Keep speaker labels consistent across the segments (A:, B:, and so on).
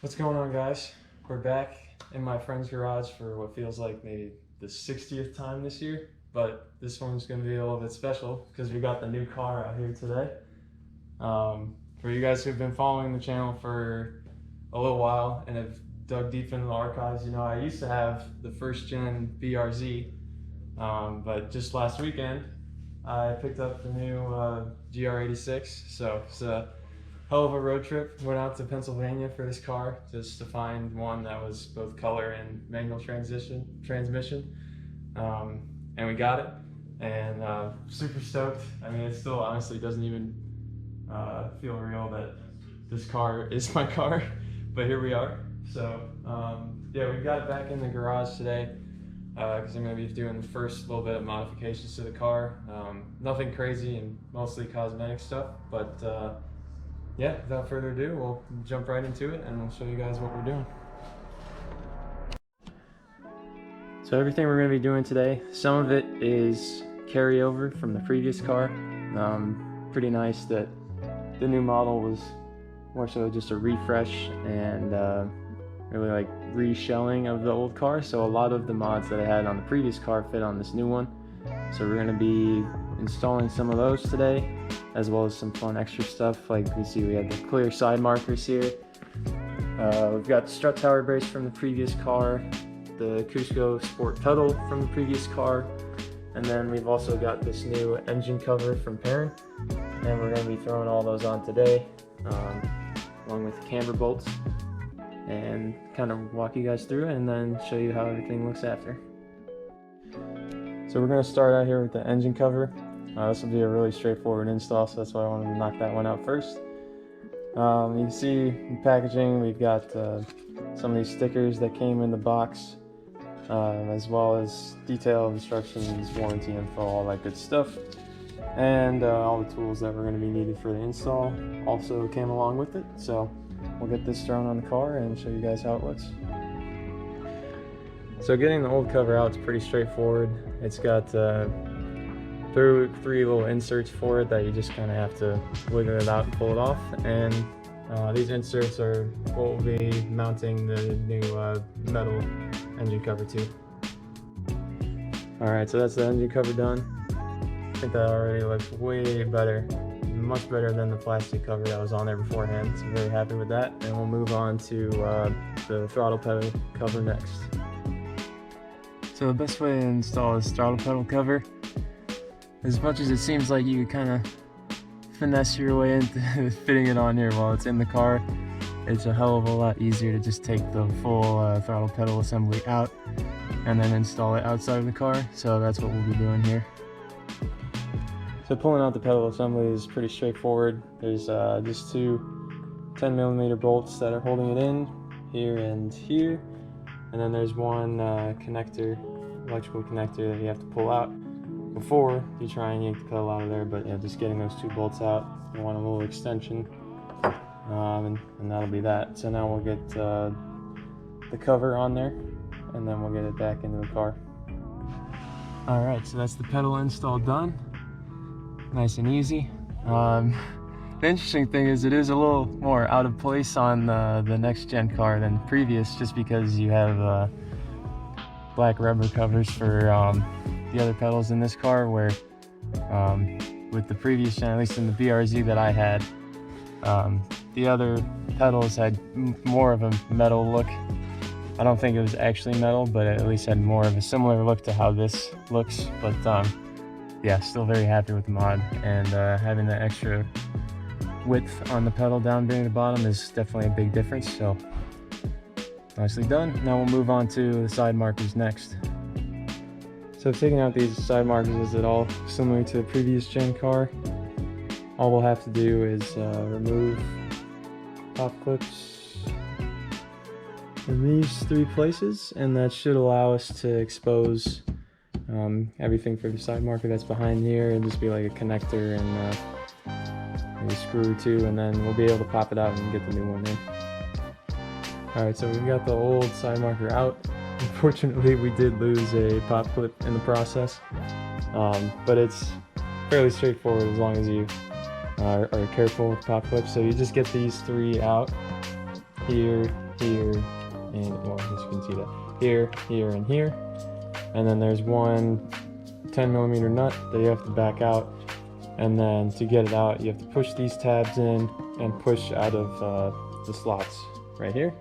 A: What's going on, guys? We're back in my friend's garage for what feels like maybe the 60th time this year, but this one's going to be a little bit special because we got the new car out here today. For you guys who've been following the channel for a little while and have dug deep into the archives, you know I used to have the first gen BRZ, but just last weekend I picked up the new GR86, so it's a hell of a road trip. Went out to Pennsylvania for this car just to find one that was both color and manual transmission, and we got it. And super stoked. I mean, it still honestly doesn't even feel real that this car is my car, but here we are. So yeah, we got it back in the garage today because I'm going to be doing the first little bit of modifications to the car. Nothing crazy and mostly cosmetic stuff, but yeah, without further ado, we'll jump right into it and we'll show you guys what we're doing. So everything we're going to be doing today, some of it is carryover from the previous car. Pretty nice that the new model was more so just a refresh and really like reshelling of the old car. So a lot of the mods that I had on the previous car fit on this new one. So we're going to be installing some of those today, as well as some fun extra stuff. Like we see, we have the clear side markers here. We've got the strut tower brace from the previous car, the Cusco Sport pedal from the previous car, and then we've also got this new engine cover from Perrin, and we're going to be throwing all those on today, along with the camber bolts, and kind of walk you guys through it and then show you how everything looks after. So we're going to start out here with the engine cover. This will be a really straightforward install, so that's why I wanted to knock that one out first. You can see in packaging we've got some of these stickers that came in the box, as well as detailed instructions, warranty info, all that good stuff. And all the tools that were going to be needed for the install also came along with it. So we'll get this thrown on the car and show you guys how it looks. So getting the old cover out is pretty straightforward. It's got three little inserts for it that you just kind of have to wiggle it out and pull it off. And these inserts are what will be mounting the new metal engine cover to. Alright, so that's the engine cover done. I think that already looks way better, much better than the plastic cover that was on there beforehand. So I'm very happy with that. And we'll move on to the throttle pedal cover next. So the best way to install this throttle pedal cover, as much as it seems like you kind of finesse your way into fitting it on here while it's in the car, it's a hell of a lot easier to just take the full throttle pedal assembly out and then install it outside of the car. So that's what we'll be doing here. So pulling out the pedal assembly is pretty straightforward. There's just two 10mm bolts that are holding it in, here and here. And then there's one connector, electrical connector, that you have to pull out before you try and yank the pedal out of there. But yeah, just getting those two bolts out, you want a little extension, and that'll be that. So now we'll get the cover on there, and then we'll get it back into the car. Alright, so that's the pedal install done. Nice and easy. The interesting thing is it is a little more out of place on the next gen car than previous, just because you have black rubber covers for the other pedals in this car, where with the previous gen, at least in the BRZ that I had, the other pedals had more of a metal look. I don't think it was actually metal, but it at least had more of a similar look to how this looks. But yeah, still very happy with the mod, and having that extra width on the pedal down near the bottom is definitely a big difference. So nicely done. Now we'll move on to the side markers next. So taking out these side markers is at all similar to the previous gen car. All we'll have to do is remove top clips in these three places, and that should allow us to expose everything for the side marker that's behind here, and just be like a connector and maybe a screw or two, and then we'll be able to pop it out and get the new one in. Alright, so we've got the old side marker out. Unfortunately, we did lose a pop clip in the process, but it's fairly straightforward as long as you are careful with pop clips. So you just get these three out here, here, and well, as you can see that here, here, and here. And then there's one 10mm nut that you have to back out, and then to get it out you have to push these tabs in and push out of the slots right here,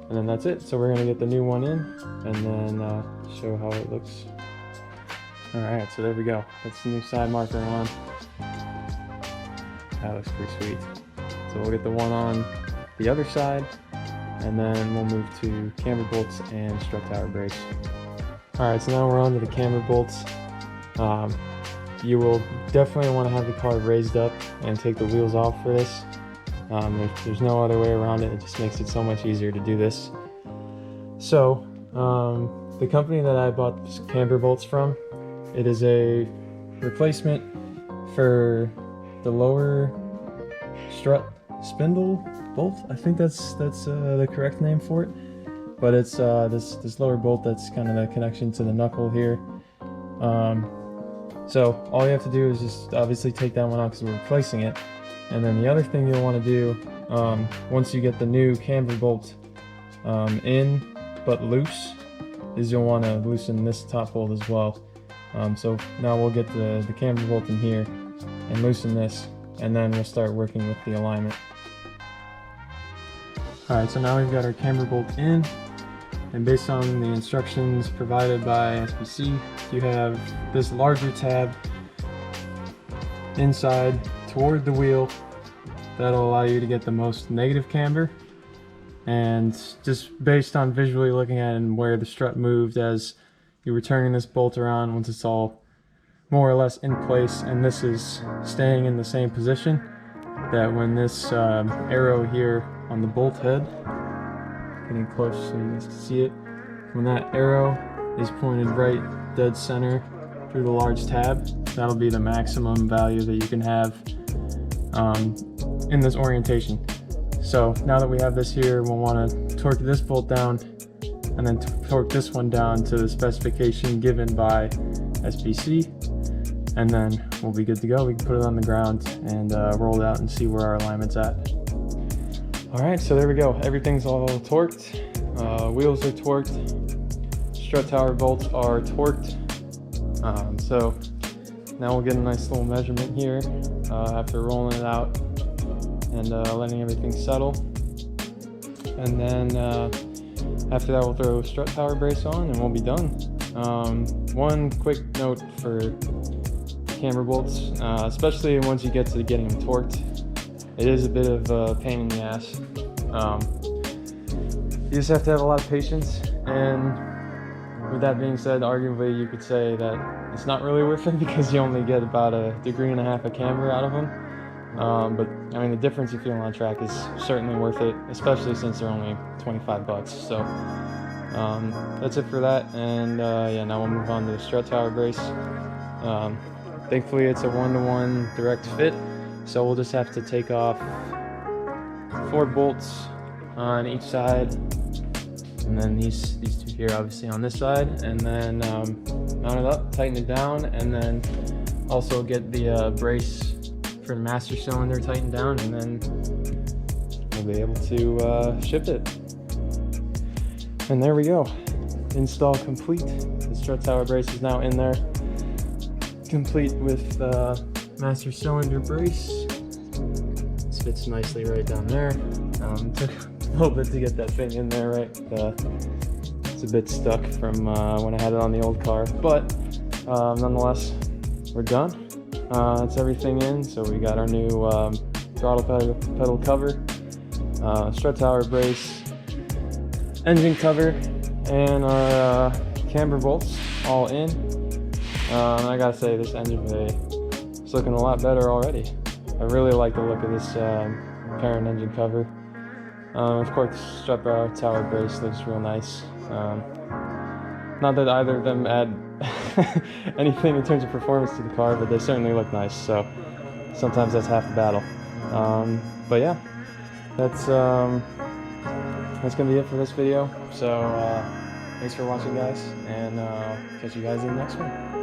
A: and then that's it. So we're going to get the new one in and then show how it looks. Alright, so there we go. That's the new side marker on. That looks pretty sweet. So we'll get the one on the other side, and then we'll move to camber bolts and strut tower brace. Alright, so now we're on to the camber bolts. You will definitely want to have the car raised up and take the wheels off for this. There's no other way around it. It just makes it so much easier to do this. So, the company that I bought this camber bolts from, it is a replacement for the lower strut spindle bolt. I think that's the correct name for it. But it's this lower bolt that's kind of the connection to the knuckle here. So all you have to do is just obviously take that one out because we're replacing it. And then the other thing you'll want to do, once you get the new camber bolt in but loose, is you'll want to loosen this top bolt as well. So now we'll get the camber bolt in here and loosen this, and then we'll start working with the alignment. Alright, so now we've got our camber bolt in, and based on the instructions provided by SBC, you have this larger tab inside toward the wheel that'll allow you to get the most negative camber. And just based on visually looking at it and where the strut moved as you were turning this bolt around, once it's all more or less in place and this is staying in the same position, that when this arrow here on the bolt head, getting close so you guys can see it, when that arrow is pointed right dead center through the large tab, that'll be the maximum value that you can have in this orientation. So now that we have this here, we'll want to torque this bolt down and then torque this one down to the specification given by SBC, and then we'll be good to go. We can put it on the ground and roll it out and see where our alignment's at. Alright, so there we go. Everything's all torqued. Wheels are torqued. Strut tower bolts are torqued. So now we'll get a nice little measurement here after rolling it out and letting everything settle. And then after that we'll throw strut tower brace on and we'll be done. One quick note for camber bolts, especially once you get to getting them torqued, it is a bit of a pain in the ass. You just have to have a lot of patience, and with that being said, arguably you could say that it's not really worth it because you only get about 1.5 degrees of camber out of them. But I mean, the difference you feel on track is certainly worth it, especially since they're only 25 bucks. So that's it for that, and yeah, now we'll move on to the strut tower brace. Thankfully it's a 1-to-1 direct fit, so we'll just have to take off 4 bolts on each side, and then these two here obviously on this side, and then mount it up, tighten it down, and then also get the brace for the master cylinder tightened down, and then we'll be able to ship it. And there we go, install complete. The strut tower brace is now in there, complete with the master cylinder brace. This fits nicely right down there. Took a little bit to get that thing in there, right? It's a bit stuck from when I had it on the old car, but nonetheless, we're done. That's everything in. So we got our new throttle pedal cover, strut tower brace, engine cover, and our camber bolts all in. I gotta say, this engine bay is looking a lot better already. I really like the look of this parent engine cover. Of course, the strut tower brace looks real nice. Not that either of them add anything in terms of performance to the car, but they certainly look nice, so sometimes that's half the battle. But yeah, that's gonna be it for this video. So thanks for watching, guys, and catch you guys in the next one.